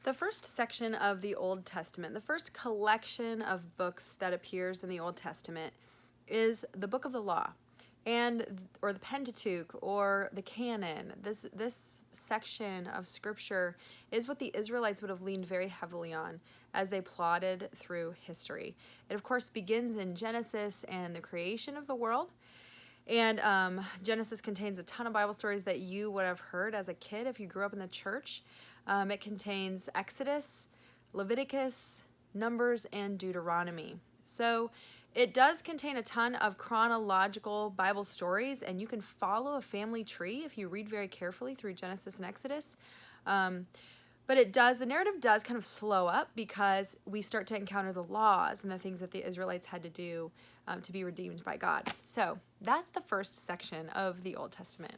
The first section of the Old Testament, the first collection of books that appears in the Old Testament, is the Book of the Law, or the Pentateuch, or the Canon. This section of Scripture is what the Israelites would have leaned very heavily on as they plodded through history. It, of course, begins in Genesis and the creation of the world. And Genesis contains a ton of Bible stories that you would have heard as a kid if you grew up in the church. It contains Exodus, Leviticus, Numbers, and Deuteronomy. So it does contain a ton of chronological Bible stories, and you can follow a family tree if you read very carefully through Genesis and Exodus. But the narrative does kind of slow up because we start to encounter the laws and the things that the Israelites had to do to be redeemed by God. So that's the first section of the Old Testament.